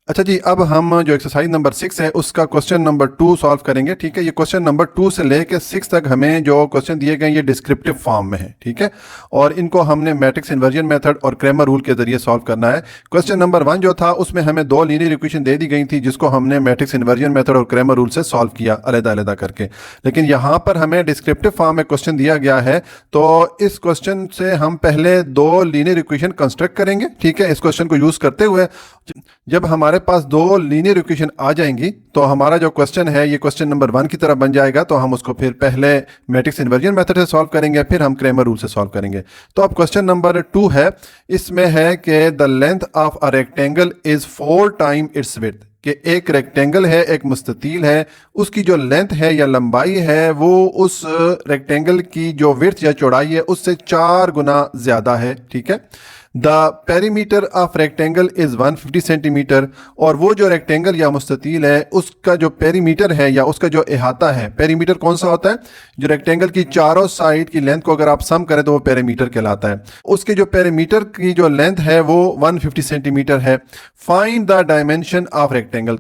अच्छा जी, अब हम जो एक्सरसाइज नंबर 6 है उसका क्वेश्चन नंबर 2 सॉल्व करेंगे। ठीक है, ये क्वेश्चन नंबर 2 से लेके 6 तक हमें जो क्वेश्चन दिए गए ये डिस्क्रिप्टिव फॉर्म में है। ठीक है, और इनको हमने मैट्रिक्स इन्वर्जन मेथड और क्रैमर रूल के जरिए सॉल्व करना है। क्वेश्चन नंबर 1 जो था उसमें हमें 2 लीनियर इक्वेशन दे दी गई थी जिसको हमने मैट्रिक्स इन्वर्जन मेथड और क्रैमर रूल से सॉल्व किया अलग अलग करके। लेकिन यहाँ पर हमें डिस्क्रिप्टिव फॉर्म में क्वेश्चन दिया गया है, तो इस क्वेश्चन से हम पहले 2 लीनियर इक्वेशन कंस्ट्रक्ट करेंगे। ठीक है, इस क्वेश्चन को यूज करते हुए जब हमारे पास 2 लीनियर इक्वेशन आ जाएंगी तो हमारा जो क्वेश्चन है ये क्वेश्चन नंबर 1 की तरह बन जाएगा। तो हम उसको फिर पहले मैट्रिक्स इन्वर्जन मेथड से सॉल्व करेंगे, फिर हम क्रैमर रूल से सॉल्व करेंगे। तो अब क्वेश्चन नंबर 2 है, इसमें है कि the length of a rectangle is 4 time it's width, कि एक रेक्टेंगल है, एक मुस्ततील है, उसकी जो लेंथ है या लंबाई है वो उस रेक्टेंगल की जो विड्थ या चौड़ाई है उससे 4 गुना ज्यादा है। ठीक है, the perimeter of rectangle is 150 centimetre, और वो जो रेक्टेंगल या मुस्ततील है उसका जो पेरीमीटर है या उसका जो अहाता है, पेरीमीटर कौन सा होता है, जो रेक्टेंगल की चारों साइड की लेंथ को अगर आप सम करें तो वो पेरीमीटर कहलाता है। उसके जो पेरीमीटर की जो लेंथ है वो 150 सेंटीमीटर है। Find the dimension of rectangle,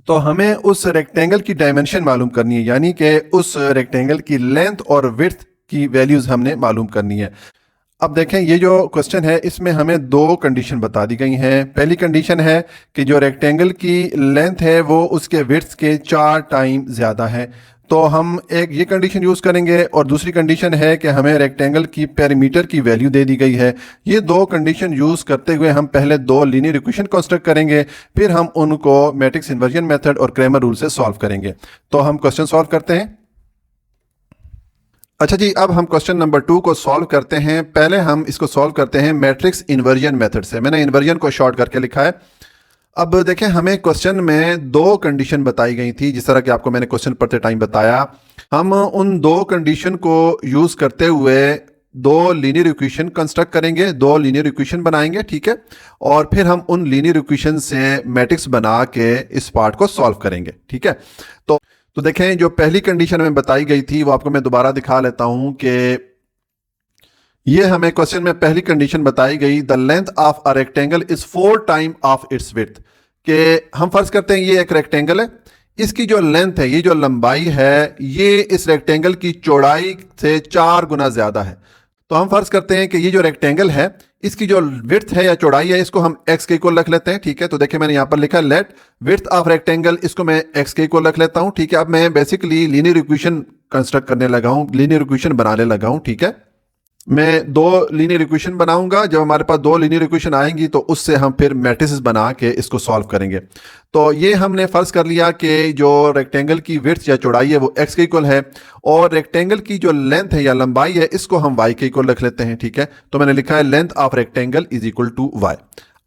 तो हमें उस रेक्टेंगल की डायमेंशन मालूम करनी है, यानी कि उस रेक्टेंगल की लेंथ और विड्थ की वैल्यूज हमने मालूम करनी है। अब देखें, ये जो क्वेश्चन है इसमें हमें 2 कंडीशन बता दी गई हैं। पहली कंडीशन है कि जो रेक्टेंगल की लेंथ है वो उसके विड्थ के 4 टाइम ज़्यादा है, तो हम एक ये कंडीशन यूज़ करेंगे। और दूसरी कंडीशन है कि हमें रेक्टेंगल की पेरीमीटर की वैल्यू दे दी गई है। ये 2 कंडीशन यूज़ करते हुए हम पहले 2 लीनियर इक्वेशन कंस्ट्रक्ट करेंगे, फिर हम उनको मैट्रिक्स इन्वर्जन मेथड और क्रैमर रूल से सॉल्व करेंगे। तो हम क्वेश्चन सॉल्व करते हैं। अच्छा जी, अब हम क्वेश्चन नंबर 2 को सॉल्व करते हैं। पहले हम इसको सॉल्व करते हैं मैट्रिक्स इन्वर्जन मेथड से। मैंने इन्वर्जन को शॉर्ट करके लिखा है। अब देखें, हमें क्वेश्चन में 2 कंडीशन बताई गई थी, जिस तरह कि आपको मैंने क्वेश्चन पढ़ते टाइम बताया। हम उन 2 कंडीशन को यूज करते हुए 2 लीनियर इक्वेशन कंस्ट्रक्ट करेंगे, 2 लीनियर इक्वेशन बनाएंगे। ठीक है, और फिर हम उन लीनियर इक्वेशन से मैट्रिक्स बना के इस पार्ट को सॉल्व करेंगे। ठीक है, तो देखें, जो पहली कंडीशन में बताई गई थी वो आपको मैं दोबारा दिखा लेता हूं कि ये हमें क्वेश्चन में पहली कंडीशन बताई गई, the length of a rectangle is 4 time of its width, कि हम फर्ज करते हैं ये एक रेक्टेंगल है, इसकी जो लेंथ है, ये जो लंबाई है, ये इस रेक्टेंगल की चौड़ाई से 4 गुना ज्यादा है। तो हम फर्ज करते हैं कि ये जो रेक्टेंगल है इसकी जो विड्थ है या चौड़ाई है इसको हम x के इक्वल रख लेते हैं। ठीक है, तो देखिए मैंने यहां पर लिखा लेट विड्थ ऑफ रेक्टेंगल, इसको मैं x के इक्वल रख लेता हूं। ठीक है, अब मैं बेसिकली लीनियर इक्वेशन कंस्ट्रक्ट करने लगा हूं, लीनियर इक्वेशन बनाने लगा हूं। ठीक है, मैं 2 लीनियर इक्वेशन बनाऊंगा। जब हमारे पास 2 लीनियर इक्वेशन आएंगी तो उससे हम फिर मैट्रिसेस बना के इसको सॉल्व करेंगे। तो ये हमने फर्ज कर लिया कि जो रेक्टेंगल की विड्थ या चौड़ाई है वो x के इक्वल है, और रेक्टेंगल की जो लेंथ है या लंबाई है इसको हम y के इक्वल रख लेते हैं। ठीक है, तो मैंने लिखा है length of rectangle is equal to y।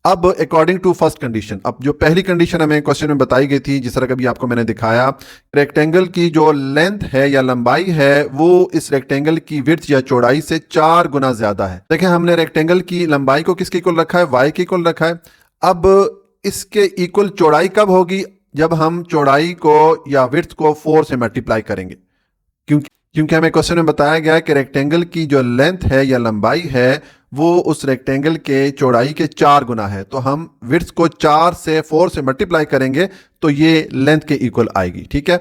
अब अकॉर्डिंग टू फर्स्ट कंडीशन, अब जो पहली कंडीशन हमें क्वेश्चन में बताई गई थी, जिस तरह कभी आपको मैंने दिखाया, रेक्टेंगल की जो लेंथ है या लंबाई है वो इस रेक्टेंगल की विड्थ या चौड़ाई से 4 गुना ज्यादा है। देखें, हमने रेक्टेंगल की लंबाई को किसके इक्वल रखा है, y के इक्वल रखा है। अब इसके इक्वल चौड़ाई कब होगी, जब हम चौड़ाई को या विड्थ को 4 से मल्टीप्लाई करेंगे, क्योंकि हमें क्वेश्चन में बताया गया है कि रेक्टेंगल की जो लेंथ है या लंबाई है वो उस रेक्टेंगल के चौड़ाई के 4 गुना है। तो हम विड्थ को 4 से 4 से मल्टीप्लाई करेंगे तो ये लेंथ के इक्वल आएगी। ठीक है,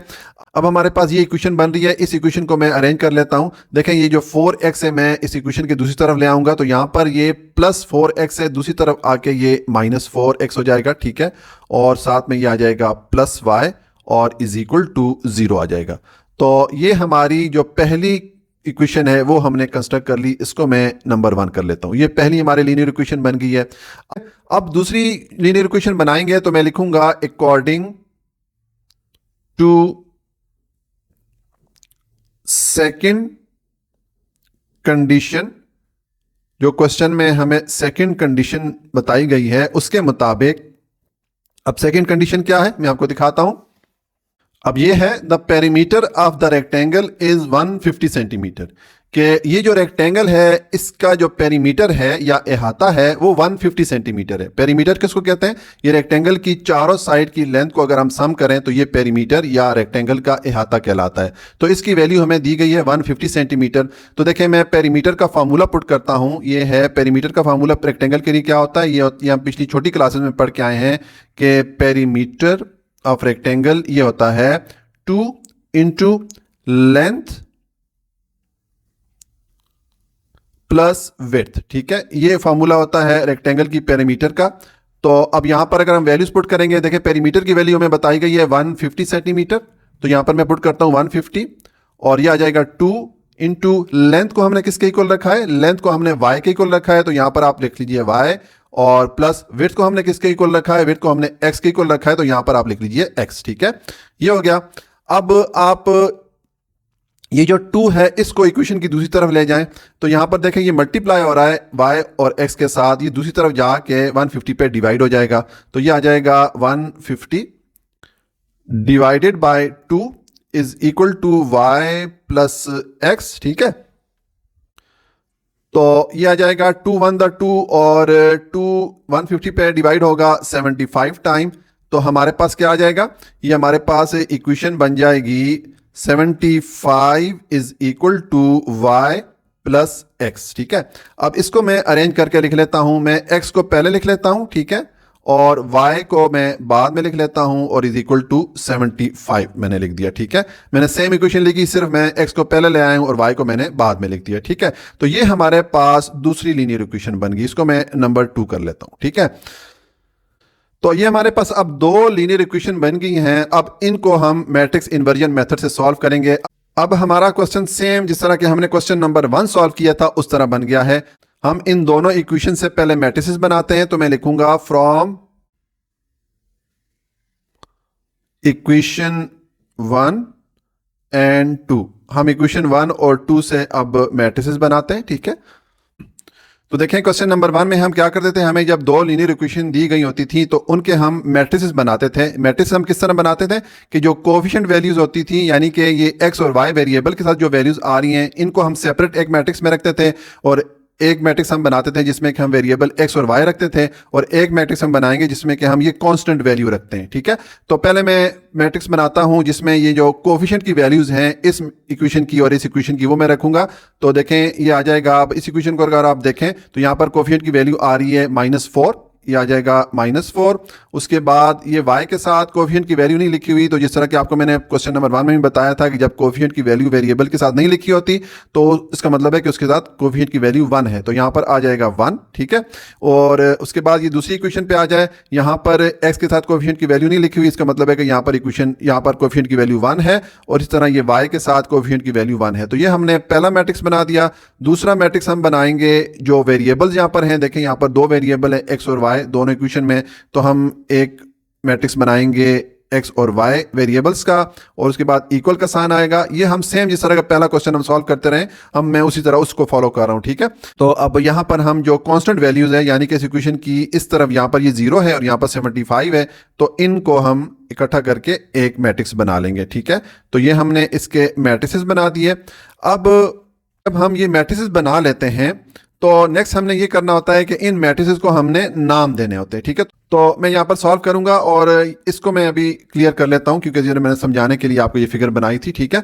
अब हमारे पास ये इक्वेशन बन रही है। इस इक्वेशन को मैं अरेंज कर लेता हूं। देखें, ये जो 4x है मैं इस इक्वेशन की दूसरी तरफ ले आऊंगा, तो यहां पर ये प्लस 4x है, दूसरी तरफ आके ये माइनस 4x हो जाएगा। ठीक है, और साथ में ये आ जाएगा प्लस y और इज इक्वल टू 0 आ जाएगा। तो ये हमारी जो पहली इक्वेशन है वो हमने कंस्ट्रक्ट कर ली, इसको मैं नंबर 1 कर लेता हूं। ये पहली हमारी लीनियर इक्वेशन बन गई है। अब दूसरी लीनियर इक्वेशन बनाएंगे तो मैं लिखूंगा अकॉर्डिंग टू सेकंड कंडीशन, जो क्वेश्चन में हमें सेकंड कंडीशन बताई गई है उसके मुताबिक। अब सेकंड कंडीशन क्या है मैं आपको दिखाता हूं। अब ये है the perimeter of the rectangle is 150 centimetre, कि ये जो रेक्टेंगल है इसका जो पेरीमीटर है या अहाता है वो 150 सेंटीमीटर है। पेरीमीटर किसको कहते हैं? ये रेक्टेंगल की चारों साइड की लेंथ को अगर हम सम करें तो ये पेरीमीटर या रेक्टेंगल का अहाता कहलाता है। तो इसकी वैल्यू हमें दी गई है 150 सेंटीमीटर। तो देखें, मैं पेरीमीटर का फार्मूला पुट करता हूं। ये है पेरीमीटर का फार्मूला रेक्टेंगल के लिए क्या होता है, ये हम पिछली छोटी क्लासेस में पढ़ के आए हैं कि पेरीमीटर ऑफ रेक्टेंगल ये होता है 2 इंटू लेंथ प्लस विड्थ। ठीक है, ये फार्मूला होता है रेक्टेंगल की पेरीमीटर का। तो अब यहां पर अगर हम वैल्यूज पुट करेंगे, देखिए पेरीमीटर की वैल्यू हमें बताई गई है 150 सेंटीमीटर। तो यहां पर मैं पुट करता हूं 150 और ये आ जाएगा 2 इंटू लेंथ को हमने किसके इक्वल रखा है, लेंथ को हमने y के इक्वल रखा है। तो यहां पर आप लिख लीजिए y और प्लस विड्थ को हमने किसके इक्वल रखा है, विड्थ को हमने x के इक्वल रखा है। तो यहां पर आप लिख लीजिए x। ठीक है, ये हो गया। अब आप ये जो 2 है इसको इक्वेशन की दूसरी तरफ ले जाएं तो यहां पर देखें ये मल्टीप्लाई हो रहा है y और x के साथ, ये दूसरी तरफ जाके 150 पे डिवाइड हो जाएगा। तो ये आ जाएगा 150 divided by 2 is equal to y plus x। ठीक है, तो ये आ जाएगा 2 1 द 2 और 2 150 पे डिवाइड होगा 75 टाइम। तो हमारे पास क्या आ जाएगा, ये हमारे पास इक्वेशन बन जाएगी 75 is equal to y plus x. ठीक है, अब इसको मैं अरेंज करके लिख लेता हूं। मैं x को पहले लिख लेता हूं, ठीक है, और y को मैं बाद में लिख लेता हूं और इज इक्वल टू 75 मैंने लिख दिया। ठीक है, मैंने सेम इक्वेशन लिखी, सिर्फ मैं x को पहले ले आया हूं और y को मैंने बाद में लिख दिया। ठीक है, तो ये हमारे पास दूसरी लीनियर इक्वेशन बन गई। इसको मैं नंबर 2 कर लेता हूं। ठीक है, तो ये हमारे पास अब 2 लीनियर इक्वेशन बन गई हैं। अब इनको हम मैट्रिक्स इन्वर्जन मेथड से सॉल्व करेंगे। अब हमारा क्वेश्चन सेम जिस तरह के हमने क्वेश्चन नंबर 1 सॉल्व किया था उस तरह बन गया है। हम इन दोनों इक्वेशन से पहले मैट्रिसेस बनाते हैं। तो मैं लिखूंगा फ्रॉम इक्वेशन 1 एंड 2। हम इक्वेशन 1 और 2 से अब मैट्रिसेस बनाते हैं। ठीक है, तो देखें क्वेश्चन नंबर 1 में हम क्या करते थे, हमें जब 2 लीनियर इक्वेशन दी गई होती थी तो उनके हम मैट्रिसेस बनाते थे। मैट्रिसेस हम किस तरह बनाते थे कि जो कोफिशिएंट वैल्यूज होती थी, यानी कि ये x और y वेरिएबल के साथ जो वैल्यूज आ रही हैं इनको हम सेपरेट एक मैट्रिक्स में रखते थे और एक मैट्रिक्स हम बनाते थे जिसमें कि हम वेरिएबल x और y रखते थे, और एक मैट्रिक्स हम बनाएंगे जिसमें कि हम ये कांस्टेंट वैल्यू रखते हैं। ठीक है, तो पहले मैं मैट्रिक्स बनाता हूं जिसमें ये जो कोफिशिएंट की वैल्यूज हैं इस इक्वेशन की और इस इक्वेशन की वो मैं रखूंगा। तो देखें ये आ जाएगा, अब इस इक्वेशन को अगर आप देखें तो यहां पर कोफिशिएंट की वैल्यू आ रही है -4, ये आ जाएगा -4। उसके बाद ये y के साथ कोफिशिएंट की वैल्यू नहीं लिखी हुई, तो जिस तरह कि आपको मैंने क्वेश्चन नंबर 1 में भी बताया था कि जब कोफिशिएंट की वैल्यू वेरिएबल के साथ नहीं लिखी होती तो इसका मतलब है कि उसके साथ कोफिशिएंट की वैल्यू 1 है। तो यहाँ पर आ जाएगा 1। ठीक है, और उसके बाद ये दूसरी इक्वेशन पे आ जाए, यहाँ पर x के साथ कोफिशिएंट की वैल्यू नहीं लिखी हुई, इसका मतलब है कि यहाँ पर कोफिशिएंट की वैल्यू 1 है, और इस तरह ये y के साथ कोफिशिएंट की वैल्यू 1 है। तो ये हमने पहला मैट्रिक्स बना दिया। दूसरा मैट्रिक्स हम बनाएंगे जो वेरिएबल्स यहाँ पर हैं। देखें यहाँ पर 2 वेरिएबल है x और y दोनों इक्वेशन में, तो हम एक मैट्रिक्स बनाएंगे x और y वेरिएबल्स का, और उसके बाद इक्वल का साइन आएगा। ये हम सेम जिस तरह का पहला क्वेश्चन हम सॉल्व करते रहे मैं उसी तरह उसको फॉलो कर रहा हूं। ठीक है, तो अब यहां पर हम जो कांस्टेंट वैल्यूज है यानी कि इस इक्वेशन की इस तरफ यहां पर ये 0 है और यहां पर 75 है, तो इनको हम इकट्ठा करके एक मैट्रिक्स बना लेंगे। ठीक है, तो ये हमने इसके मैट्रिसेस बना दिए। अब जब हम ये मैट्रिसेस बना लेते हैं तो नेक्स्ट हमने ये करना होता है कि इन मैट्रिसेस को हमने नाम देने होते हैं। ठीक है, तो मैं यहाँ पर सॉल्व करूंगा और इसको मैं अभी क्लियर कर लेता हूं क्योंकि मैंने समझाने के लिए आपको ये फिगर बनाई थी। ठीक है,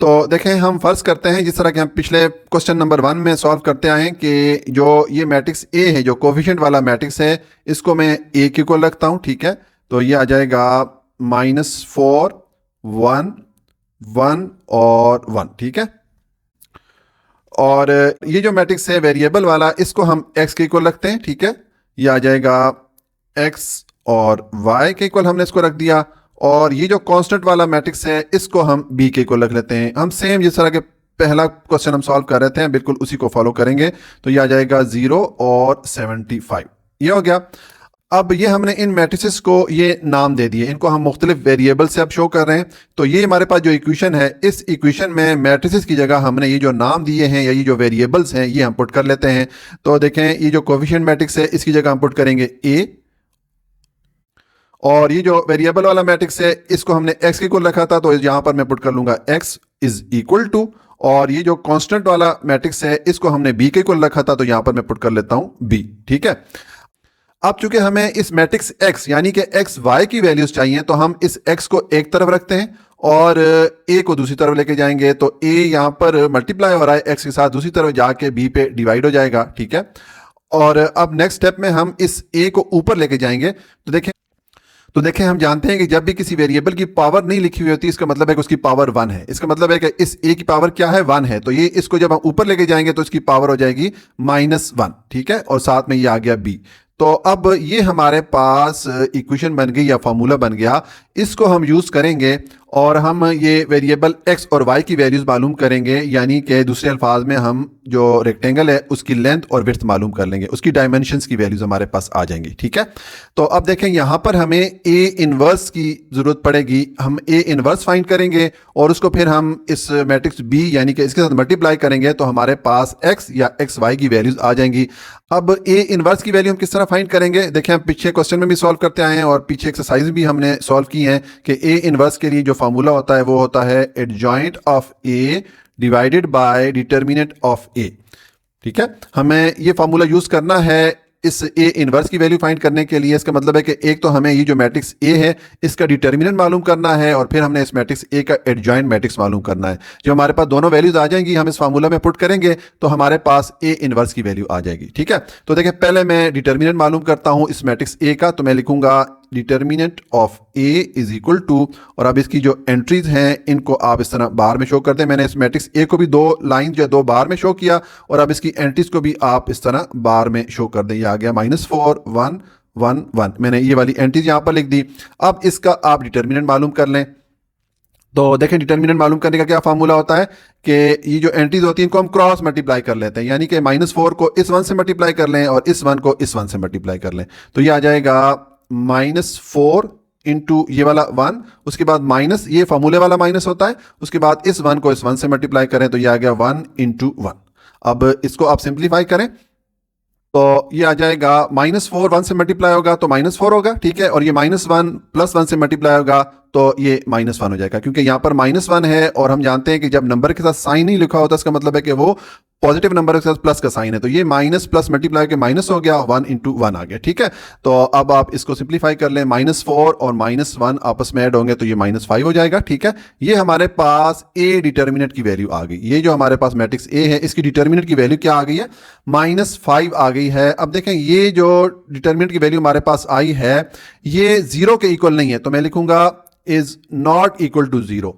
तो देखें हम फर्ज करते हैं जिस तरह के हम पिछले क्वेश्चन नंबर 1 में सॉल्व करते आए हैं कि जो ये मैट्रिक्स A है, जो कोफिशिएंट वाला मैट्रिक्स है, इसको मैं A के इक्वल रखता हूं। ठीक है, तो ये आ जाएगा -4 1 1 और 1। ठीक है, और ये जो मैट्रिक्स है वेरिएबल वाला, इसको हम x के इक्वल रखते हैं। ठीक है, ये आ जाएगा x और y के इक्वल हमने इसको रख दिया, और ये जो कांस्टेंट वाला मैट्रिक्स है इसको हम b के इक्वल रख लेते हैं। हम सेम जिस तरह के पहला क्वेश्चन हम सॉल्व कर रहे थे बिल्कुल उसी को फॉलो करेंगे। तो ये आ जाएगा 0 और 75, ये हो गया। अब ये हमने इन मैट्रिसेस को ये नाम दे दिए, इनको हम मुख्तलिफ वेरिएबल से अब शो कर रहे हैं। तो ये हमारे पास जो इक्वेशन है, इस इक्वेशन में मैट्रिसेस की जगह हमने ये जो नाम दिए हैं या ये जो वेरिएबल्स हैं ये हम पुट कर लेते हैं। तो देखें ये जो कोफिशिएंट मैट्रिक्स है इसकी जगह हम पुट करेंगे A, और ये जो वेरिएबल वाला मैट्रिक्स है इसको हमने x के इक्वल रखा था, तो यहां पर मैं पुट कर लूंगा x इज इक्वल टू, और ये जो कांस्टेंट वाला मैट्रिक्स है इसको हमने b के इक्वल रखा था, तो यहां पर मैं पुट कर लेता हूं b। ठीक है, अब चूंकि हमें इस मैट्रिक्स x यानी कि x y की वैल्यूज चाहिए, तो हम इस x को एक तरफ रखते हैं और a को दूसरी तरफ लेके जाएंगे, तो a यहां पर मल्टीप्लाई हो रहा है x के साथ, दूसरी तरफ जाके b पे डिवाइड हो जाएगा। ठीक है, और अब नेक्स्ट स्टेप में हम इस a को ऊपर लेके जाएंगे। तो देखें हम जानते हैं कि जब भी किसी वेरिएबल की पावर नहीं लिखी हुई होती, इसका मतलब है कि उसकी पावर 1 है। इसका मतलब है कि इस a की पावर क्या है, 1 है, तो ये इसको जब हम ऊपर लेके जाएंगे तो इसकी पावर हो जाएगी -1। ठीक है, और साथ में ये आ गया b। तो अब ये हमारे पास इक्वेशन बन गई या फॉर्मूला बन गया, इसको हम यूज करेंगे और हम ये वेरिएबल x और y की वैल्यूज मालूम करेंगे, यानी कि दूसरे अल्फाज में हम जो रेक्टेंगल है उसकी लेंथ और विड्थ मालूम कर लेंगे, उसकी डायमेंशंस की वैल्यूज हमारे पास आ जाएंगी। ठीक है, तो अब देखें यहाँ पर हमें a इनवर्स की जरूरत पड़ेगी। हम a इनवर्स फाइंड करेंगे और उसको फिर हम इस मैट्रिक्स b यानी कि इसके साथ मल्टीप्लाई करेंगे, तो हमारे पास x या xy की वैल्यूज आ जाएंगी। अब a इनवर्स की वैल्यू हम किस तरह फाइंड करेंगे, देखें हम पीछे क्वेश्चन में भी सॉल्व करते आए हैं और पीछे एक्सरसाइज भी हमने सॉल्व की है कि a इनवर्स के लिए जो फार्मूला होता है वो होता है adjoint of a divided by determinant of a। ठीक है, हमें ये फार्मूला यूज करना है इस a इनवर्स की वैल्यू फाइंड करने के लिए। इसका मतलब है कि एक तो हमें ये जो मैट्रिक्स a है इसका डिटर्मिनेंट मालूम करना है और फिर हमने इस मैट्रिक्स a का एडजॉइंट मैट्रिक्स मालूम करना है। जब हमारे पास दोनों वैल्यूज आ जाएंगी, हम इस फार्मूला में पुट करेंगे तो हमारे पास a इनवर्स की वैल्यू आ जाएगी। ठीक है, तो देखिए पहले मैं डिटर्मिनेंट मालूम करता हूं इस मैट्रिक्स a का, तो मैं लिखूंगा determinant of a is equal to, और अब इसकी जो एंट्रीज हैं इनको आप इस तरह बार में शो कर दें। मैंने इस मैट्रिक्स a को भी दो लाइन या दो बार में शो किया और अब इसकी एंट्रीज को भी आप इस तरह बार में शो कर दें। ये आ गया -4 1 1 1, मैंने ये वाली एंट्रीज यहां पर लिख दी। अब इसका आप डिटर्मिनेंट मालूम कर लें, तो देखें डिटर्मिनेंट मालूम करने का क्या फार्मूला होता है कि ये जो एंट्रीज होती हैं इनको हम क्रॉस मल्टीप्लाई कर लेते हैं, यानी कि -4 को इस 1 से मल्टीप्लाई कर लें और इस 1 को इस 1 से मल्टीप्लाई कर लें, तो ये आ जाएगा -4 इंटू ये वाला 1, उसके बाद माइनस ये फॉर्मूले वाला माइनस होता है, उसके बाद इस 1 को इस 1 से मल्टीप्लाई करें तो ये आ गया 1 इंटू 1। अब इसको आप सिंप्लीफाई करें तो ये आ जाएगा -4 1 से मल्टीप्लाई होगा तो -4 होगा। ठीक है, और ये -1 प्लस 1 से मल्टीप्लाई होगा तो ये -1 हो जाएगा, क्योंकि यहाँ पर -1 है और हम जानते हैं कि जब नंबर के साथ साइन नहीं लिखा होता इसका मतलब है कि वो पॉजिटिव नंबर के साथ प्लस का साइन है, तो ये माइनस प्लस मल्टीप्लाई के माइनस हो गया, 1 इंटू 1 आ गया। ठीक है, तो अब आप इसको सिंप्लीफाई कर लें, -4 और -1 आपस में ऐड होंगे तो ये -5 हो जाएगा। ठीक है, ये हमारे पास a डिटर्मिनेंट की वैल्यू आ गई। ये जो हमारे पास मैट्रिक्स a है इसकी डिटर्मिनेंट की वैल्यू क्या आ गई है, -5 आ गई है। अब देखें ये जो डिटर्मिनेंट की वैल्यू हमारे पास आई है ये 0 के इक्वल नहीं है, तो मैं लिखूंगा इज नॉट इक्वल टू 0।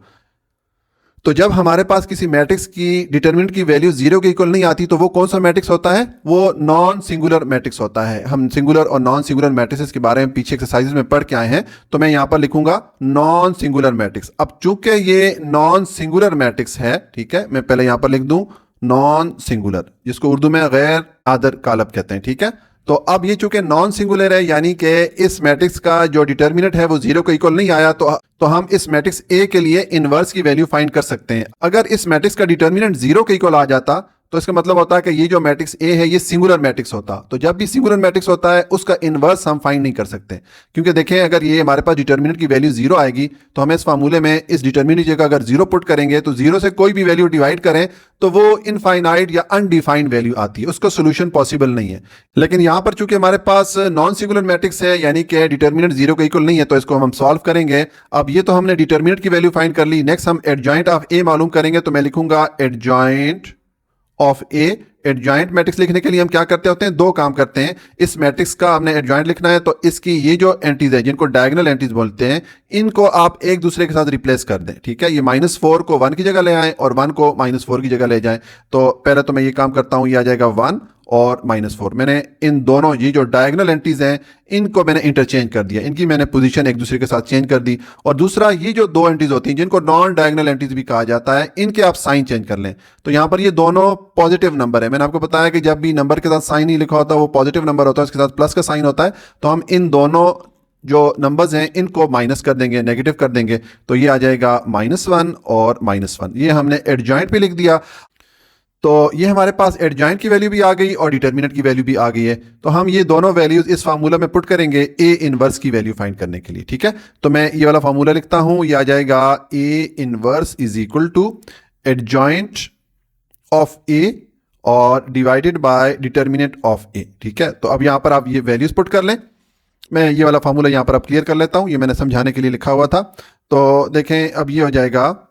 तो जब हमारे पास किसी मैट्रिक्स की डिटर्मिनेंट की वैल्यू 0 के इक्वल नहीं आती तो वो कौन सा मैट्रिक्स होता है, वो नॉन सिंगुलर मैट्रिक्स होता है। हम सिंगुलर और नॉन सिंगुलर मैट्रिक्स के बारे में पीछे एक्सरसाइजेस में पढ़ के आए हैं, तो मैं यहां पर लिखूंगा नॉन सिंगुलर मैट्रिक्स। अब चूंकि ये नॉन सिंगुलर मैट्रिक्स है, ठीक है, मैं पहले यहां पर लिख दूं नॉन सिंगुलर, जिसको उर्दू में गैर आदर कालब कहते हैं। ठीक है, तो अब ये चूंकि नॉन सिंगुलर है यानी कि इस मैट्रिक्स का जो डिटर्मिनेंट है वो 0 के इक्वल नहीं आया, तो हम इस मैट्रिक्स A के लिए इनवर्स की वैल्यू फाइंड कर सकते हैं। अगर इस मैट्रिक्स का डिटर्मिनेंट 0 के इक्वल आ जाता तो इसका मतलब होता है कि ये जो मैट्रिक्स A है ये सिंगुलर मैट्रिक्स होता। तो जब भी सिंगुलर मैट्रिक्स होता है उसका इनवर्स हम फाइंड नहीं कर सकते, क्योंकि देखें अगर ये हमारे पास डिटर्मिनेंट की वैल्यू 0 आएगी तो हमें इस फार्मूले में इस डिटर्मिनेंट की जगह अगर 0 पुट करेंगे तो 0 से कोई भी वैल्यू डिवाइड करें तो वो इनफाइनाइट या अनडिफाइंड वैल्यू आती है, उसका सोल्यूशन पॉसिबल नहीं है। लेकिन यहां पर चूंकि हमारे पास नॉन सिंगुलर मैट्रिक्स है यानी कि डिटर्मिनेंट 0 के इक्वल नहीं है, तो इसको हम सॉल्व करेंगे। अब ये तो हमने डिटर्मिनेंट की वैल्यू फाइंड कर ली, नेक्स्ट हम एडजॉइंट ऑफ A मालूम करेंगे, तो मैं लिखूंगा adjoint of A। Adjoint matrix लिखने के लिए हम क्या करते होते हैं, दो काम करते हैं। इस मैट्रिक्स का हमने एडजॉइंट लिखना है तो इसकी ये जो एंट्रीज है जिनको डायगोनल एंट्रीज बोलते हैं इनको आप एक दूसरे के साथ रिप्लेस कर दें। ठीक है, ये -4 को 1 की जगह ले आएं और 1 को -4 की जगह ले जाएं। तो पहले तो मैं ये काम करता हूं, ये आ जाएगा 1 और -4। मैंने इन दोनों ये जो डायगोनल एंट्रीज हैं इनको मैंने इंटरचेंज कर दिया, इनकी मैंने पोजीशन एक दूसरे के साथ चेंज कर दी। और दूसरा ये जो दो एंट्रीज होती हैं जिनको नॉन डायगोनल एंट्रीज भी कहा जाता है, इनके आप साइन चेंज कर लें। तो यहां पर ये दोनों पॉजिटिव नंबर है। मैंने आपको बताया कि जब भी नंबर के साथ साइन नहीं लिखा होता वो पॉजिटिव नंबर होता है, उसके साथ प्लस का साइन होता है। तो हम इन दोनों जो नंबर्स हैं इनको माइनस कर देंगे, नेगेटिव कर देंगे, तो ये आ जाएगा -1 और -1। ये हमने एडजॉइंट पे लिख दिया। तो ये हमारे पास एडजॉइंट की वैल्यू भी आ गई और डिटर्मिनेंट की वैल्यू भी आ गई है। तो हम ये दोनों वैल्यूज इस फार्मूला में पुट करेंगे ए इनवर्स की वैल्यू फाइंड करने के लिए। ठीक है, तो मैं ये वाला फार्मूला लिखता हूं, ये आ जाएगा A inverse is equal to adjoint of A और divided by determinant of A. ठीक है, तो अब यहां पर आप ये वैल्यूज पुट कर लें। मैं ये वाला फार्मूला यहां पर अब क्लियर कर लेता हूं, ये मैंने समझाने के लिए लिखा हुआ था। तो देखें, अब ये हो जाएगा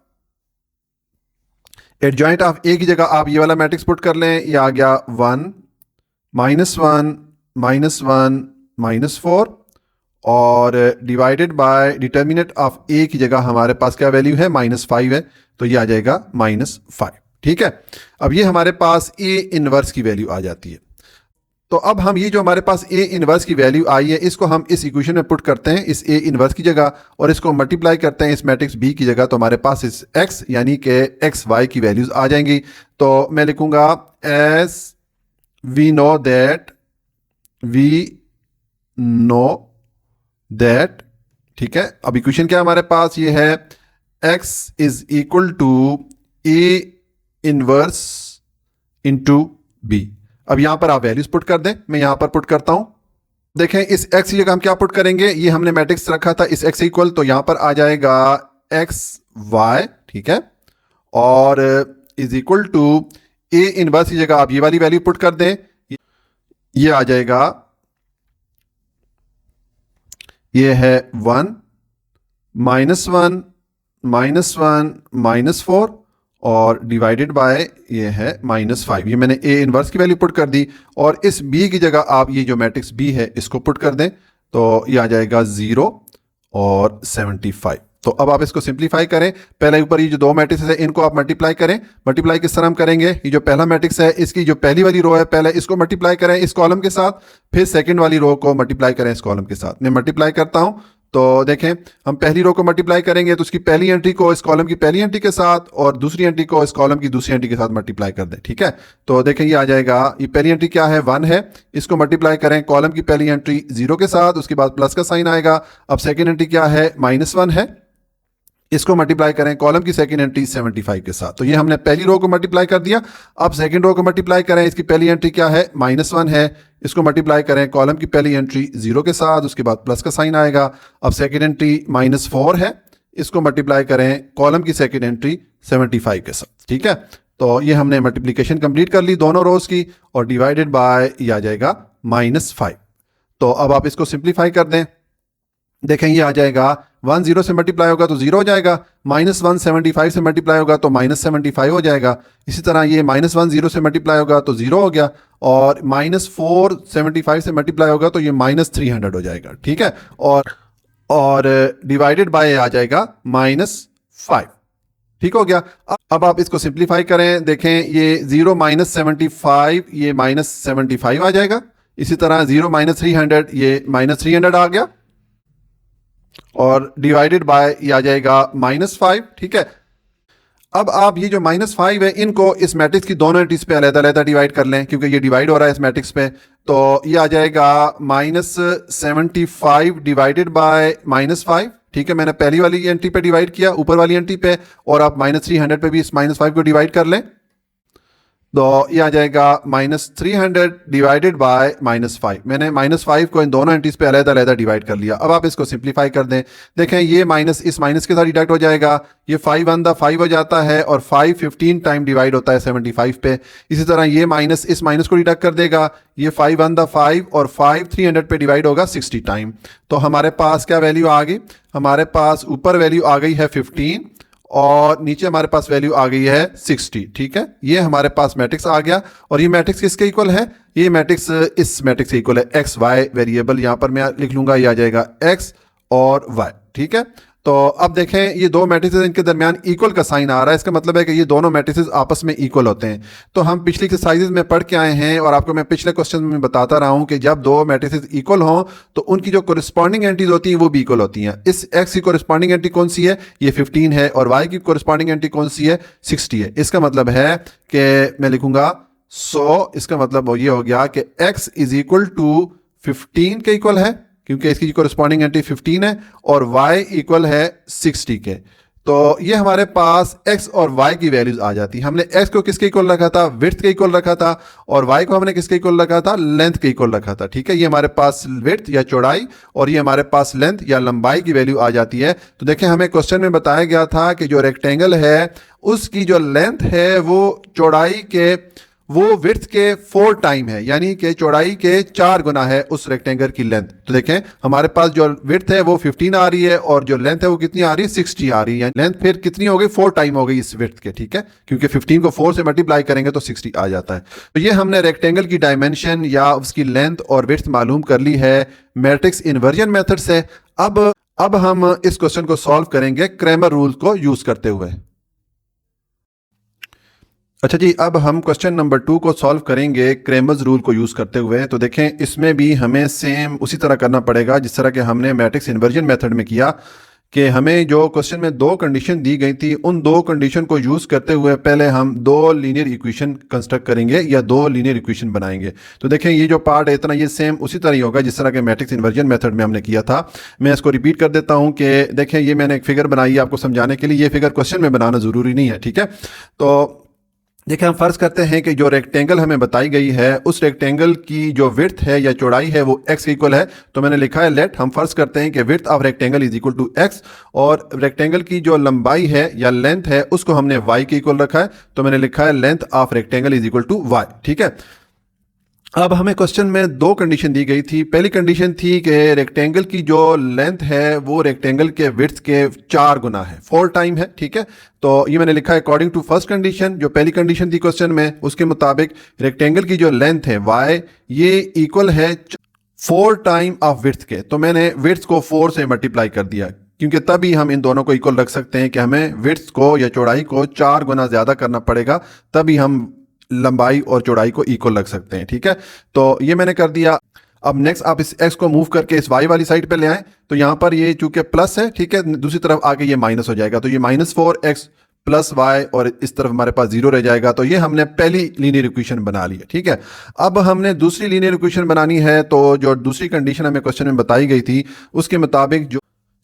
एडजॉइंट ऑफ ए की जगह आप ये वाला मैट्रिक्स पुट कर लें, ये आ गया 1 -1 -1 -4 और डिवाइडेड बाय डिटर्मिनेंट ऑफ ए की जगह हमारे पास क्या वैल्यू है, -5 है, तो ये आ जाएगा -5। ठीक है, अब ये हमारे पास ए इनवर्स की वैल्यू आ जाती है। तो अब हम ये जो हमारे पास ए इनवर्स की वैल्यू आई है, इसको हम इस इक्वेशन में पुट करते हैं इस ए इनवर्स की जगह, और इसको मल्टीप्लाई करते हैं इस मैट्रिक्स बी की जगह, तो हमारे पास इस एक्स यानी कि एक्स वाई की वैल्यूज आ जाएंगी। तो मैं लिखूंगा एज वी नो दैट ठीक है, अब इक्वेशन क्या हमारे पास ये है, x is equal to A inverse into B. अब यहां पर आप वैल्यूज पुट कर दें, मैं यहां पर पुट करता हूं। देखें, इस x की जगह हम क्या पुट करेंगे, ये हमने मैट्रिक्स रखा था इस x इक्वल, तो यहां पर आ जाएगा एक्स वाई। ठीक है, और is equal to A inverse की जगह आप ये वाली वैल्यू पुट कर दें, ये आ जाएगा, ये है 1 -1 -1 -4 और डिवाइडेड बाय ये है -5। ये मैंने ए इनवर्स की वैल्यू पुट कर दी, और इस बी की जगह आप ये जो मैट्रिक्स बी है इसको पुट कर दें, तो ये आ जाएगा 0 और 75। तो अब आप इसको सिंप्लीफाई करें। पहले ऊपर ये जो दो मैट्रिक्स है इनको आप मल्टीप्लाई करें। मल्टीप्लाई किस तरह हम करेंगे, ये जो पहला मैट्रिक्स है इसकी जो पहली वाली रो है पहले इसको मल्टीप्लाई करें इस कॉलम के साथ, फिर सेकंड वाली रो को मल्टीप्लाई करें इस कॉलम के साथ। मैं मल्टीप्लाई करता हूं, तो देखें, हम पहली रो को मल्टीप्लाई करेंगे तो उसकी पहली एंट्री को इस कॉलम की पहली एंट्री के साथ और दूसरी एंट्री को इस कॉलम की दूसरी एंट्री के साथ मल्टीप्लाई कर दें। ठीक है, तो देखें ये आ जाएगा, ये पहली एंट्री क्या है, 1 है, इसको मल्टीप्लाई करें कॉलम की पहली एंट्री 0 के साथ, उसके बाद प्लस का साइन आएगा। अब सेकेंड एंट्री क्या है, -1 है, इसको मल्टीप्लाई करें कॉलम की सेकंड एंट्री 75 के साथ। तो ये हमने पहली रो को मल्टीप्लाई कर दिया। अब सेकंड रो को मल्टीप्लाई करें, इसकी पहली एंट्री क्या है, -1 है, इसको मल्टीप्लाई करें कॉलम की पहली एंट्री 0 के साथ, उसके बाद प्लस का साइन आएगा। अब सेकंड एंट्री -4 है, इसको मल्टीप्लाई करें कॉलम की सेकंड एंट्री 75 के साथ। ठीक है, तो ये हमने मल्टीप्लीकेशन कंप्लीट कर ली दोनों रोज की, और डिवाइडेड बाय ये आ जाएगा -5। तो अब आप इसको सिंप्लीफाई कर दें, देखें ये आ जाएगा, 1 0 से मल्टीप्लाई होगा तो 0 हो जाएगा, -1 75 से मल्टीप्लाई होगा तो -75 हो जाएगा। इसी तरह ये -1 0 से मल्टीप्लाई होगा तो 0 हो गया, और -4 75 से मल्टीप्लाई होगा तो ये -300 हो जाएगा। ठीक है, और डिवाइडेड बाय आ जाएगा -5। ठीक हो गया। अब आप इसको सिंप्लीफाई करें, देखें ये 0 -75 ये -75 आ जाएगा। इसी तरह 0 -300 ये -300 आ गया, और डिवाइडेड बाय ये आ जाएगा -5। ठीक है, अब आप ये जो -5 है इनको इस मैट्रिक्स की दोनों एंट्रीज पे अलग-अलग डिवाइड कर लें, क्योंकि ये डिवाइड हो रहा है इस मैट्रिक्स पे। तो ये आ जाएगा -75 डिवाइडेड बाय -5। ठीक है, मैंने पहली वाली एंट्री पे डिवाइड किया, ऊपर वाली एंट्री पे, और आप -300 पे भी इस -5 को डिवाइड कर लें, तो ये आ जाएगा -300 डिवाइडेड बाय -5। मैंने -5 को इन दोनों एंट्रीज पे अलग-अलग डिवाइड कर लिया। अब आप इसको सिंप्लीफाई कर दें, देखें ये माइनस इस माइनस के साथ डिडक्ट हो जाएगा, ये 5 1 द 5 हो जाता है, और 5 15 टाइम डिवाइड होता है 75 पे। इसी तरह ये माइनस इस माइनस को डिडक्ट कर देगा, ये 5 1 द 5 और 5 300 पे डिवाइड होगा 60 टाइम। तो हमारे पास क्या वैल्यू आ गई, हमारे पास ऊपर वैल्यू आ गई है 15 और नीचे हमारे पास वैल्यू आ गई है 60। ठीक है, ये हमारे पास मैट्रिक्स आ गया, और ये मैट्रिक्स किसके इक्वल है, ये मैट्रिक्स इस मैट्रिक्स के इक्वल है। एक्स वाई वेरिएबल यहां पर मैं लिख लूंगा, ये आ जाएगा एक्स और वाई। ठीक है, तो अब देखें ये दो मैट्रिसेस, इनके दरमियान इक्वल का साइन आ रहा है, इसका मतलब है कि ये दोनों मैट्रिसेस आपस में इक्वल होते हैं। तो हम पिछली एक्सरसाइजेज में पढ़ के आए हैं, और आपको मैं पिछले क्वेश्चन में बताता रहा हूं कि जब दो मैट्रिसेस इक्वल हों तो उनकी जो कोरिस्पॉन्डिंग एंट्रीज होती हैं वो भी इक्वल होती हैं। इस एक्स की कोरिस्पॉन्डिंग एंट्री कौन सी है, ये 15 है, और वाई की कोरिस्पॉन्डिंग एंट्री कौन सी है, 60 है। इसका मतलब है कि मैं लिखूंगा 100, इसका मतलब ये हो गया कि x इज इक्वल टू 15 के इक्वल है, क्योंकि इसकी कोरिस्पॉन्डिंग एंट्री 15 है, और y इक्वल है 60 के। तो ये हमारे पास x और y की वैल्यूज आ जाती है। हमने x को किसके इक्वल रखा था, विड्थ के इक्वल रखा था, और y को हमने किसके इक्वल रखा था, लेंथ के इक्वल रखा था। ठीक है, ये हमारे पास विड्थ या चौड़ाई और ये हमारे पास लेंथ या लंबाई की वैल्यू आ जाती है। तो देखें, हमें क्वेश्चन में बताया गया था कि जो रेक्टेंगल है उसकी जो लेंथ है वो चौड़ाई के वो विड्थ के 4 टाइम है, यानी कि चौड़ाई के 4 गुना है उस रेक्टेंगल की लेंथ। तो देखें, हमारे पास जो विड्थ है वो 15 आ रही है और जो लेंथ है वो कितनी आ रही है, 60 आ रही है। लेंथ फिर कितनी हो गई, 4 टाइम हो गई इस विड्थ के। ठीक है, क्योंकि 15 को 4 से मल्टीप्लाई करेंगे तो 60 आ जाता है। तो ये हमने रेक्टेंगल की डायमेंशन या उसकी लेंथ और विड्थ मालूम कर ली है मैट्रिक्स इन्वर्जन मेथड से। अब हम इस क्वेश्चन को सॉल्व करेंगे क्रैमर रूल को यूज करते हुए। अच्छा जी, अब हम क्वेश्चन नंबर 2 को सॉल्व करेंगे क्रैमर्स रूल को यूज़ करते हुए। तो देखें, इसमें भी हमें सेम उसी तरह करना पड़ेगा जिस तरह के हमने मैट्रिक्स इन्वर्जन मेथड में किया, कि हमें जो क्वेश्चन में 2 कंडीशन दी गई थी उन 2 कंडीशन को यूज़ करते हुए पहले हम 2 लीनियर इक्वेशन कंस्ट्रक्ट करेंगे या 2 लीनियर इक्वेशन बनाएंगे। तो देखें, ये जो पार्ट है इतना ये सेम उसी तरह ही होगा जिस तरह के मैट्रिक्स इन्वर्जन मेथड में हमने किया था। मैं इसको रिपीट कर देता हूँ कि देखें, ये मैंने एक फिगर बनाई है आपको समझाने के लिए। ये फिगर क्वेश्चन में बनाना ज़रूरी नहीं है। ठीक है, तो देखिए, हम फर्ज करते हैं कि जो रेक्टेंगल हमें बताई गई है उस रेक्टेंगल की जो विड्थ है या चौड़ाई है वो x के इक्वल है। तो मैंने लिखा है लेट, हम फर्ज करते हैं कि width of rectangle is equal to x, और रेक्टेंगल की जो लंबाई है या लेंथ है उसको हमने y के इक्वल रखा है। तो मैंने लिखा है length of rectangle is equal to y। ठीक है, अब हमें क्वेश्चन में 2 कंडीशन दी गई थी। पहली कंडीशन थी कि रेक्टेंगल की जो लेंथ है वो रेक्टेंगल के विड्थ के 4 गुना है, 4 टाइम है। ठीक है, तो ये मैंने लिखा है अकॉर्डिंग टू फर्स्ट कंडीशन, जो पहली कंडीशन थी क्वेश्चन में, उसके मुताबिक रेक्टेंगल की जो लेंथ है y ये इक्वल है 4 टाइम ऑफ विड्थ के। तो मैंने विड्थ को 4 से मल्टीप्लाई कर दिया, क्योंकि तभी हम इन दोनों को इक्वल रख सकते हैं कि हमें विड्थ को या चौड़ाई को 4 गुना ज़्यादा करना पड़ेगा, तभी हम लंबाई और चौड़ाई को इक्वल रख सकते हैं। ठीक है, तो ये मैंने कर दिया। अब नेक्स्ट आप इस x को मूव करके इस y वाली साइड पे ले आए, तो यहाँ पर ये चूंकि प्लस है, ठीक है, दूसरी तरफ आके ये माइनस हो जाएगा। तो ये -4x प्लस y और इस तरफ हमारे पास 0 रह जाएगा। तो ये हमने पहली लीनियर इक्वेशन बना ली है। ठीक है, अब हमने दूसरी लीनियर इक्वेशन बनानी है। तो जो दूसरी कंडीशन हमें क्वेश्चन में बताई गई थी उसके मुताबिक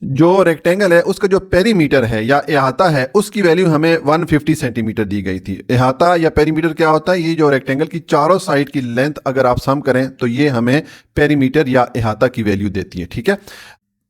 जो रेक्टेंगल है उसका जो पेरीमीटर है या अहाता है उसकी वैल्यू हमें 150 सेंटीमीटर दी गई थी। अहाता या पेरीमीटर क्या होता है, ये जो रेक्टेंगल की चारों साइड की लेंथ अगर आप सम करें तो ये हमें पेरीमीटर या अहाता की वैल्यू देती है। ठीक है,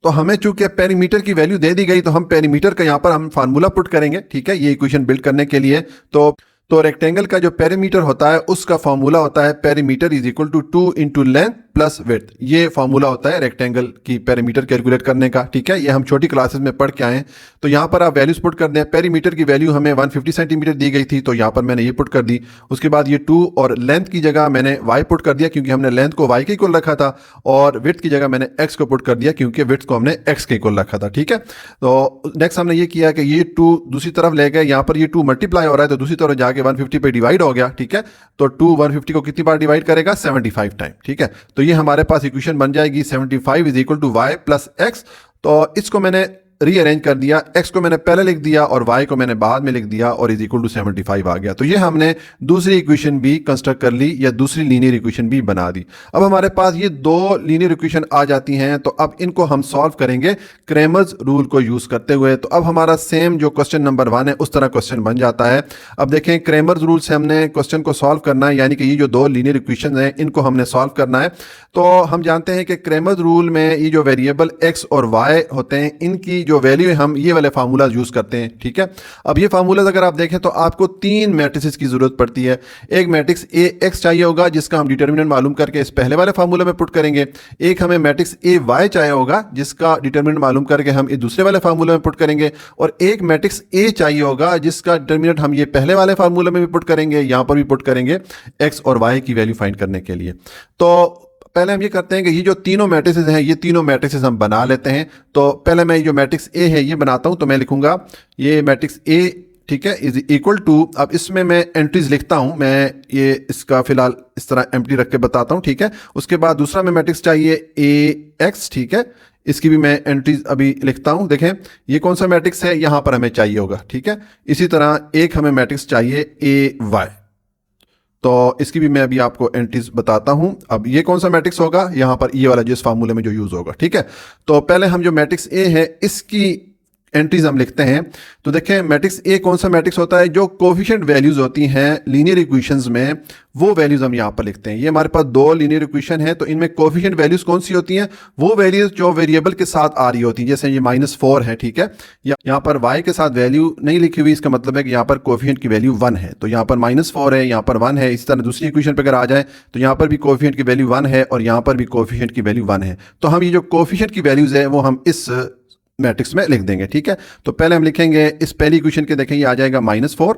तो हमें चूंकि पेरीमीटर की वैल्यू दे दी गई तो हम पेरीमीटर का यहाँ पर हम फार्मूला पुट करेंगे। ठीक है, ये इक्वेशन बिल्ड करने के लिए तो रेक्टेंगल का जो पेरीमीटर होता है उसका फार्मूला होता है perimeter is equal to 2 into length plus width. ये फार्मूला होता है रेक्टेंगल की पेरीमीटर कैलकुलेट करने का। ठीक है, ये हम छोटी क्लासेस में पढ़ के आए हैं। तो यहाँ पर आप वैल्यूज पुट कर दें। पेरीमीटर की वैल्यू हमें 150 सेंटीमीटर दी गई थी, तो यहाँ पर मैंने ये पुट कर दी। उसके बाद ये 2 और लेंथ की जगह मैंने y पुट कर दिया क्योंकि हमने लेंथ को y के इक्वल रखा था, और विड्थ की जगह मैंने x को पुट कर दिया क्योंकि विड्थ को हमने x के इक्वल रखा था। ठीक है, तो नेक्स्ट हमने ये किया कि ये 2 दूसरी तरफ ले गए, यहाँ पर ये 2 मल्टीप्लाई हो रहा है तो दूसरी तरफ जाके 150 पे डिवाइड हो गया। ठीक है, तो 2 150 को कितनी बार डिवाइड करेगा, 75 टाइम। ठीक है, तो ये हमारे पास इक्वेशन बन जाएगी 75 is equal to y plus x. तो इसको मैंने रीअरेंज कर दिया, x को मैंने पहले लिख दिया और y को मैंने बाद में लिख दिया और इज इक्वल टू 75 आ गया। तो ये हमने दूसरी इक्वेशन भी कंस्ट्रक्ट कर ली या दूसरी लीनियर इक्वेशन भी बना दी। अब हमारे पास ये 2 लीनियर इक्वेशन आ जाती हैं, तो अब इनको हम सॉल्व करेंगे क्रैमर्स रूल को यूज करते हुए। तो अब हमारा सेम जो क्वेश्चन नंबर 1 है उस तरह क्वेश्चन बन जाता है। अब देखें, क्रैमर्स रूल से हमने क्वेश्चन को सॉल्व करना है, यानी कि ये जो 2 लीनियर इक्वेशन हैं इनको हमने सॉल्व करना है। तो हम जानते हैं कि क्रैमर्स रूल में ये जो वेरिएबल x और y होते हैं इनकी जो वैल्यू है हम ये वाले फार्मूला यूज करते हैं। ठीक है, अब ये फार्मूला अगर आप देखें तो आपको 3 मैट्रिसेस की जरूरत पड़ती है। एक मैट्रिक्स ए एक्स चाहिए होगा जिसका हम डिटर्मिनेंट मालूम करके इस पहले वाले फार्मूला में पुट करेंगे। एक हमें मैट्रिक्स ए वाई चाहिए होगा जिसका डिटर्मिनेंट मालूम करके हम इस दूसरे वाले फार्मूला में पुट करेंगे, और एक मैट्रिक्स ए चाहिए होगा जिसका डिटर्मिनेंट हम ये पहले वाले फार्मूला में भी पुट करेंगे, यहां पर भी पुट करेंगे एक्स और वाई की वैल्यू फाइंड करने के लिए। तो पहले हम ये करते हैं कि ये जो तीनों मैट्रिसेस हैं ये तीनों मैट्रिसेस हम बना लेते हैं। तो पहले मैं जो मैट्रिक्स ए है ये बनाता हूं। तो मैं लिखूंगा ये मैट्रिक्स ए, ठीक है, इज इक्वल टू, अब इसमें मैं एंट्रीज लिखता हूं, मैं ये इसका फिलहाल इस तरह एम्प्टी रख के बताता हूं। ठीक है, उसके बाद दूसरा में मैट्रिक्स चाहिए ए एक्स। ठीक है, इसकी भी मैं एंट्रीज अभी लिखता हूं। देखें ये कौन सा मैट्रिक्स है, यहां पर हमें चाहिए होगा। ठीक है, इसी तरह एक हमें मैट्रिक्स चाहिए ए वाई, तो इसकी भी मैं अभी आपको एंट्रीज बताता हूं। अब ये कौन सा मैट्रिक्स होगा, यहां पर ये वाला जिस फार्मूले में जो यूज होगा। ठीक है, तो पहले हम जो मैट्रिक्स ए है इसकी एंट्रीज हम लिखते हैं तो देखें मैट्रिक्स ए कौन सा मैट्रिक्स होता है, जो कोफिशिएंट वैल्यूज होती हैं लीनियर इक्वेशंस में वो वैल्यूज हम यहाँ पर लिखते हैं। ये हमारे पास दो लीनियर इक्वेशन है तो इनमें कोफिशिएंट वैल्यूज कौन सी होती हैं, वो वैल्यूज जो वेरिएबल के साथ आ रही होती हैं। जैसे ये -4 है, ठीक है, यहाँ पर y के साथ वैल्यू नहीं लिखी हुई, इसका मतलब है कि यहाँ पर कोफिशिएंट की वैल्यू 1 है, तो यहाँ पर -4 है, यहाँ पर 1 है। इस तरह दूसरी इक्वेशन पर अगर आ जाए तो यहाँ पर भी कोफिशिएंट की वैल्यू 1 है और यहाँ पर भी कोफिशिएंट की वैल्यू 1 है। तो हम ये जो कोफिशिएंट की वैल्यूज है वो हम इस मैट्रिक्स में लिख देंगे, ठीक है। तो पहले हम लिखेंगे इस पहली इक्वेशन के, देखें ये आ जाएगा -4,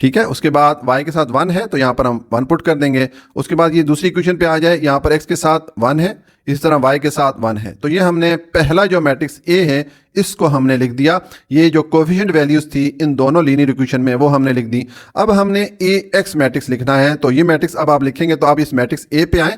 ठीक है। उसके बाद y के साथ 1 है तो यहाँ पर हम 1 पुट कर देंगे। उसके बाद ये दूसरी इक्वेशन पे आ जाए, यहाँ पर x के साथ 1 है, इस तरह y के साथ 1 है। तो ये हमने पहला जो मैट्रिक्स A है इसको हमने लिख दिया। ये जो कोफिशिएंट वैल्यूज थी इन दोनों लीनियर इक्वेशन में वो हमने लिख दी। अब हमने AX मैट्रिक्स लिखना है, तो ये मैट्रिक्स अब आप लिखेंगे तो आप इस मैट्रिक्स A पे आए,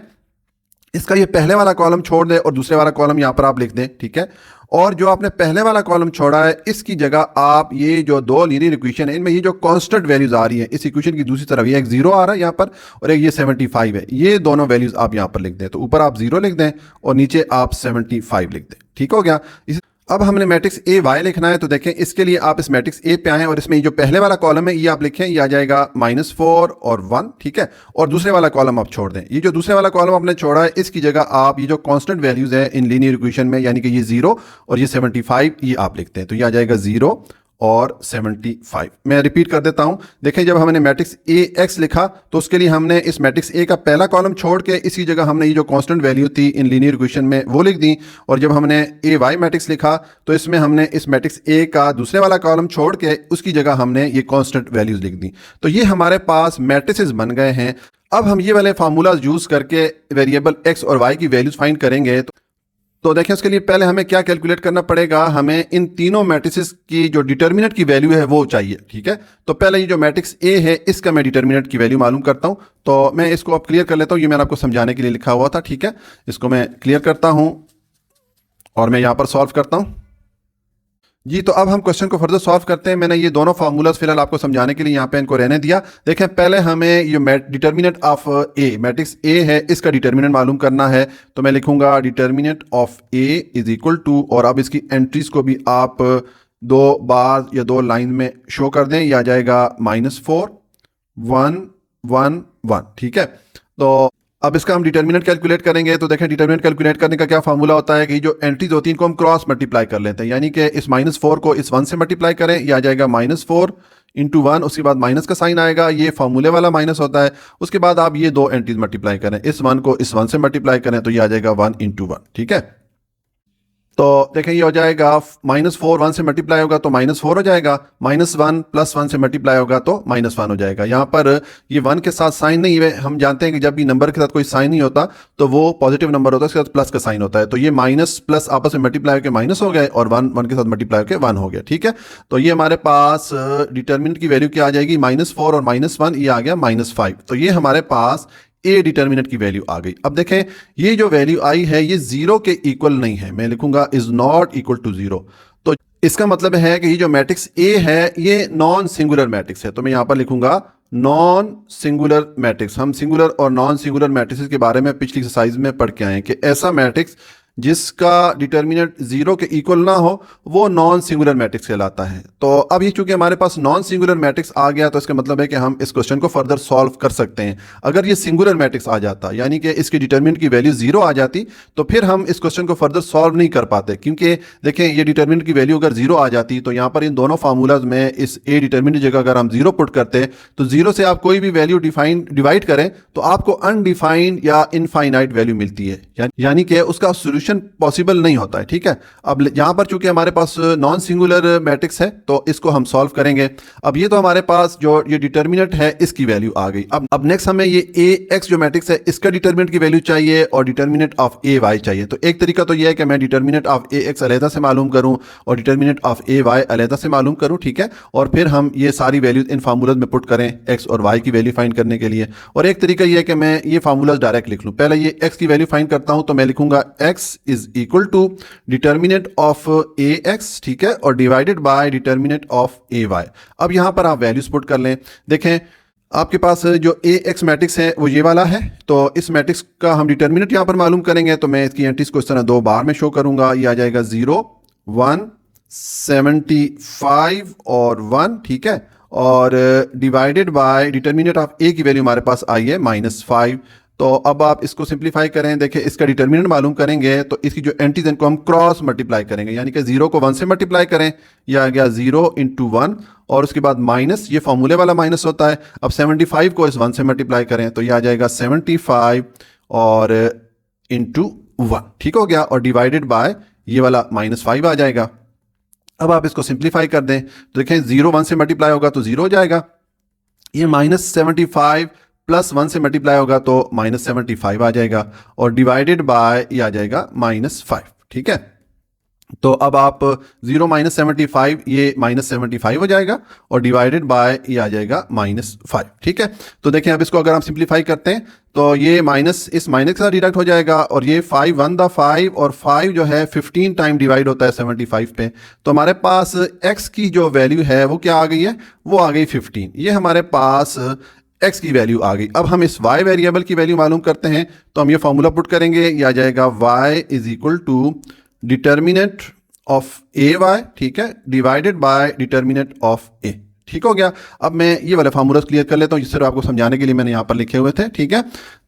इसका ये पहले वाला कॉलम छोड़ दें और दूसरे वाला कॉलम यहाँ पर आप लिख दें, ठीक है। और जो आपने पहले वाला कॉलम छोड़ा है इसकी जगह आप ये जो दो लीनियर इक्वेशन है इनमें ये जो कांस्टेंट वैल्यूज आ रही है इस इक्वेशन की दूसरी तरफ, ये एक 0 आ रहा है यहाँ पर और एक ये 75 है, ये दोनों वैल्यूज आप यहाँ पर लिख दें। तो ऊपर आप 0 लिख दें और नीचे आप 75 लिख दें, ठीक हो गया। अब हमने मैट्रिक्स ए वाई लिखना है, तो देखें इसके लिए आप इस मैट्रिक्स ए पे आएं और इसमें जो पहले वाला कॉलम है ये आप लिखें, ये आ जाएगा -4 और 1, ठीक है। और दूसरे वाला कॉलम आप छोड़ दें। ये जो दूसरे वाला कॉलम आपने छोड़ा है इसकी जगह आप ये जो कांस्टेंट वैल्यूज है इन लीनियर इक्वेशन में, यानी कि ये 0 और ये 75 ये आप लिखते हैं। तो ये आ जाएगा 0 और 75। मैं रिपीट कर देता हूं, देखें जब हमने मैट्रिक्स AX लिखा तो उसके लिए हमने इस मैट्रिक्स A का पहला कॉलम छोड़ के इसकी जगह हमने ये जो कांस्टेंट वैल्यू थी इन लीनियर इक्वेशन में वो लिख दी। और जब हमने AY मैट्रिक्स लिखा तो इसमें हमने इस मैट्रिक्स A का दूसरे वाला कॉलम छोड़ के उसकी जगह हमने ये कांस्टेंट वैल्यूज लिख दी। तो ये हमारे पास मैट्रिसेस बन गए हैं। अब हम ये वाले फार्मूलाज यूज करके वेरिएबल x और y की वैल्यूज फाइंड करेंगे। तो देखें उसके लिए पहले हमें क्या कैलकुलेट करना पड़ेगा, हमें इन तीनों मैट्रिसेस की जो डिटर्मिनेंट की वैल्यू है वो चाहिए, ठीक है। तो पहले ये जो मैट्रिक्स A है इसका मैं डिटर्मिनेंट की वैल्यू मालूम करता हूं। तो मैं इसको अब क्लियर कर लेता हूं, ये मैंने आपको समझाने के लिए लिखा हुआ था, ठीक है। इसको मैं क्लियर करता हूं और मैं यहां पर सॉल्व करता हूं जी। तो अब हम क्वेश्चन को फर्दर सॉल्व करते हैं। मैंने ये दोनों फार्मूलाज फिलहाल आपको समझाने के लिए यहाँ पे इनको रहने दिया। देखें पहले हमें ये determinant of A, matrix A है इसका डिटर्मिनेंट मालूम करना है। तो मैं लिखूंगा determinant of A is equal to, और अब इसकी एंट्रीज को भी आप 2 बार या 2 लाइन में शो कर दें। यह आ जाएगा -4 1 1 1, ठीक है। तो अब इसका हम डिटर्मिनेंट कैलकुलेट करेंगे। तो देखें डिटर्मिनेंट कैलकुलेट करने का क्या फार्मूला होता है कि जो एंट्रीज होती हैं इनको हम क्रॉस मल्टीप्लाई कर लेते हैं, यानी कि इस -4 को इस 1 से मल्टीप्लाई करें, यह आ जाएगा -4 इंटू 1, उसके बाद माइनस का साइन आएगा, ये फार्मूले वाला माइनस होता है। उसके बाद आप ये दो एंट्रीज मल्टीप्लाई करें, इस 1 को इस 1 से मल्टीप्लाई करें तो ये आ जाएगा 1 इंटू 1, ठीक है। तो देखें ये हो जाएगा -4 1 से मल्टीप्लाई होगा तो -4 हो जाएगा, -1 + 1 से मल्टीप्लाई होगा तो -1 हो जाएगा। यहाँ पर ये 1 के साथ साइन नहीं है, हम जानते हैं कि जब भी नंबर के साथ कोई साइन नहीं होता तो वो पॉजिटिव नंबर होता है, उसके साथ प्लस का साइन होता है। तो ये माइनस प्लस आपस में मल्टीप्लाई होकर माइनस हो गए और 1 के साथ मल्टीप्लाई होकर 1 हो गया, ठीक है। तो ये हमारे पास डिटर्मिनेंट की वैल्यू क्या आ जाएगी, -4 और -1, ये आ गया -5। तो ये हमारे पास ए डिटर्मिनेंट की वैल्यू आ गई। अब देखें ये जो वैल्यू आई है ये 0 के इक्वल नहीं है, मैं लिखूंगा इज नॉट इक्वल टू 0। तो इसका मतलब है कि ये जो मैट्रिक्स ए है ये नॉन सिंगुलर मैट्रिक्स है। तो मैं यहां पर लिखूंगा नॉन सिंगुलर मैट्रिक्स। हम सिंगुलर और नॉन सिंगुलर मैट्रिक्स के बारे में पिछली एक्सरसाइज में पढ़ के आए कि ऐसा मैट्रिक्स जिसका डिटर्मिनेंट 0 के इक्वल ना हो वो नॉन सिंगुलर मैट्रिक्स कहलाता है। तो अब ये चूंकि हमारे पास नॉन सिंगुलर मैट्रिक्स आ गया तो इसका मतलब है कि हम इस क्वेश्चन को फर्दर सॉल्व कर सकते हैं। अगर ये सिंगुलर मैट्रिक्स आ जाता यानी कि इसके डिटर्मिनेंट की वैल्यू 0 आ जाती तो फिर हम इस क्वेश्चन को फर्दर सॉल्व नहीं कर पाते, क्योंकि देखें ये डिटर्मिनेंट की वैल्यू अगर 0 आ जाती तो यहाँ पर इन दोनों फार्मूलाज में इस ए डिटर्मिनेंट की जगह अगर हम 0 पुट करते तो 0 से आप कोई भी वैल्यू डिवाइड करें तो आपको अनडिफाइंड या इनफाइनाइट वैल्यू मिलती है, यानी कि उसका सोल्यूशन पॉसिबल नहीं होता है, ठीक है। अब यहां पर चूंकि हमारे पास नॉन सिंगुलर मैट्रिक्स है तो इसको हम सॉल्व करेंगे। अब ये तो हमारे पास जो ये डिटर्मिनेंट है इसकी वैल्यू आ गई। अब नेक्स्ट हमें ये AX जो मैट्रिक्स है इसका डिटर्मिनेंट की वैल्यू चाहिए और डिटर्मिनेंट ऑफ AY चाहिए। तो एक तरीका तो ये है कि मैं डिटर्मिनेंट ऑफ AX अलहदा से मालूम करूं और डिटर्मिनेंट ऑफ AY अलहदा से मालूम करूं, ठीक है। और फिर हम ये सारी वैल्यूज इन फार्मूलाज में पुट करें X और Y की वैल्यू फाइंड करने के लिए। और एक तरीका ये है कि मैं ये फार्मूलाज डायरेक्ट लिख लूं। पहले ये X की वैल्यू फाइंड करता हूं तो मैं लिखूंगा X is equal to determinant of AX, ठीक है, और divided by determinant of AY। अब यहां पर आप वैल्यूज पुट कर लें। देखें आपके पास जो AX मैट्रिक्स है वो ये वाला है, तो इस मैट्रिक्स का हम डिटर्मिनेंट यहां पर मालूम करेंगे। तो मैं इसकी एंट्रीज को इस तरह 2 बार में शो करूंगा, ये आ जाएगा 0 1 75 और 1, ठीक है, और डिवाइडेड बाय डिटर्मिनेंट ऑफ ए की वैल्यू हमारे पास आई है -5। तो अब आप इसको सिंप्लीफाई करें, देखिए इसका डिटर्मिनेंट मालूम करेंगे तो इसकी जो एंटीजन को हम क्रॉस मल्टीप्लाई करेंगे, यानी कि 0 को 1 से मल्टीप्लाई करें, यह आ गया 0 × 1 और उसके बाद माइनस, ये फॉर्मूले वाला माइनस होता है। अब 75 को इस 1 से मल्टीप्लाई करें तो यह आ जाएगा 75 और × 1, ठीक हो गया, और डिवाइडेड बाय ये वाला -5 आ जाएगा। अब आप इसको सिंप्लीफाई कर दें तो देखें 0 1 से मल्टीप्लाई होगा तो 0 हो जाएगा, ये -75 प्लस 1 से मल्टीप्लाई होगा तो -75 आ जाएगा, और डिवाइडेड बाय ये आ जाएगा -5, ठीक है। तो अब आप 0 -75 ये -75 हो जाएगा और डिवाइडेड बाय ये आ जाएगा -5, ठीक है। तो देखें अब इसको अगर हम सिंप्लीफाई करते हैं तो ये माइनस इस माइनस के साथ डिडक्ट हो जाएगा, और ये 5 1 दा 5 और 5 जो है 15 टाइम डिवाइड होता है 75 पे। तो हमारे पास x की जो वैल्यू है वो क्या आ गई है, वो आ गई 15। ये हमारे पास x की वैल्यू आ गई। अब हम इस y वेरिएबल की वैल्यू मालूम करते हैं तो हम ये फॉर्मूला पुट करेंगे, ये आ जाएगा y = determinant of A y, ठीक है, divided by determinant of A, ठीक हो गया। अब मैं ये वाले फार्मूलास क्लियर कर लेता हूँ, जिससे आपको समझाने के लिए मैंने यहाँ पर लिखे हुए थे, ठीक है।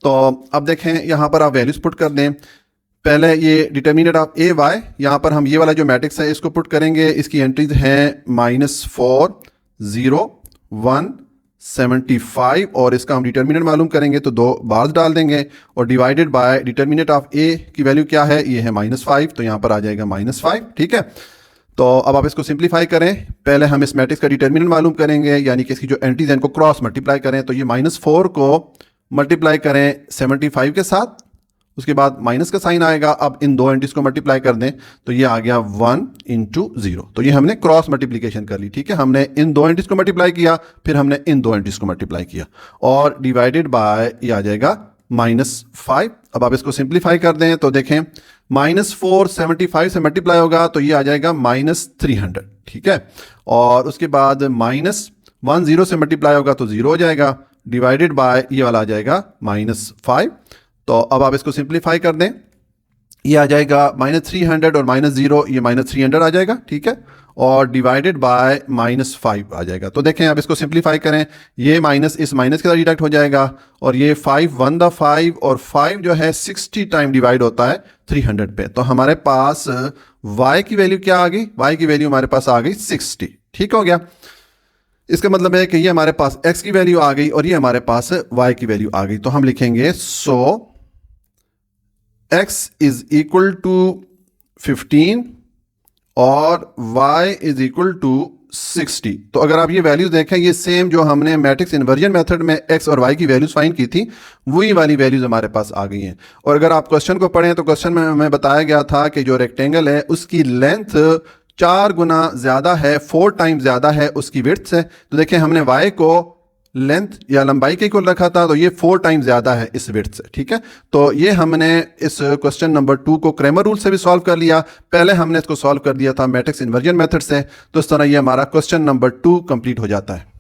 तो अब देखें यहाँ पर आप वैल्यूज पुट कर दें। पहले ये डिटर्मिनेंट ऑफ ए वाई, यहाँ पर हम ये वाला जो मैट्रिक्स है इसको पुट करेंगे। इसकी एंट्रीज हैं -4 0 1 75, और इसका हम डिटर्मिनेंट मालूम करेंगे तो 2 बार्स डाल देंगे, और डिवाइडेड बाय डिटर्मिनेंट ऑफ ए की वैल्यू क्या है, ये है -5, तो यहाँ पर आ जाएगा -5, ठीक है। तो अब आप इसको सिंप्लीफाई करें। पहले हम इस मैट्रिक्स का डिटर्मिनेंट मालूम करेंगे, यानी कि इसकी जो एंटीज हैं इनको क्रॉस मल्टीप्लाई करें, तो ये -4 को मल्टीप्लाई करें 75 के साथ, उसके बाद माइनस का साइन आएगा। अब इन दो एंटीज को मल्टीप्लाई कर दें तो ये आ गया 1 × 0, तो ये हमने क्रॉस मल्टीप्लिकेशन कर ली, ठीक है। हमने इन दो एंटीज को मल्टीप्लाई किया, फिर हमने इन दो एंटीज को मल्टीप्लाई किया, और डिवाइडेड बाय ये आ जाएगा -5। अब आप इसको सिंप्लीफाई कर दें तो देखें -4 75 से मल्टीप्लाई होगा तो ये आ जाएगा -300, ठीक है, और उसके बाद -1 0 से मल्टीप्लाई होगा तो 0 हो जाएगा, डिवाइडेड बाय ये वाला आ जाएगा -5। तो अब आप इसको सिंप्लीफाई कर दें, ये आ जाएगा -300 और -0 ये -300 आ जाएगा, ठीक है, और डिवाइडेड बाय -5 आ जाएगा। तो देखें अब इसको सिंप्लीफाई करें, ये माइनस इस माइनस के साथ डिडक्ट हो जाएगा, और ये 5 1 दा 5 और 5 जो है 60 टाइम डिवाइड होता है 300 पे। तो हमारे पास y की वैल्यू क्या आ गई, y की वैल्यू हमारे पास आ गई 60, ठीक हो गया। इसका मतलब है कि ये हमारे पास x की वैल्यू आ गई और ये हमारे पास y की वैल्यू आ गई। तो हम लिखेंगे सो x = 15 और y = 60। तो अगर आप ये वैल्यूज देखें, ये सेम जो हमने मैट्रिक्स इन्वर्जन मेथड में x और y की वैल्यूज फाइंड की थी, वही वाली वैल्यूज हमारे पास आ गई हैं। और अगर आप क्वेश्चन को पढ़ें तो क्वेश्चन में हमें बताया गया था कि जो रेक्टेंगल है उसकी लेंथ 4 गुना ज़्यादा है, 4 टाइम ज़्यादा है उसकी विड्थ से। तो देखें हमने y को लेंथ या लंबाई के इक्वल रखा था, तो ये 4 टाइम ज़्यादा है इस विड्थ से, ठीक है। तो ये हमने इस क्वेश्चन नंबर 2 को क्रैमर रूल से भी सॉल्व कर लिया। पहले हमने इसको सॉल्व कर दिया था मैट्रिक्स इन्वर्जन मेथड से। तो इस तरह ये हमारा क्वेश्चन नंबर 2 कंप्लीट हो जाता है।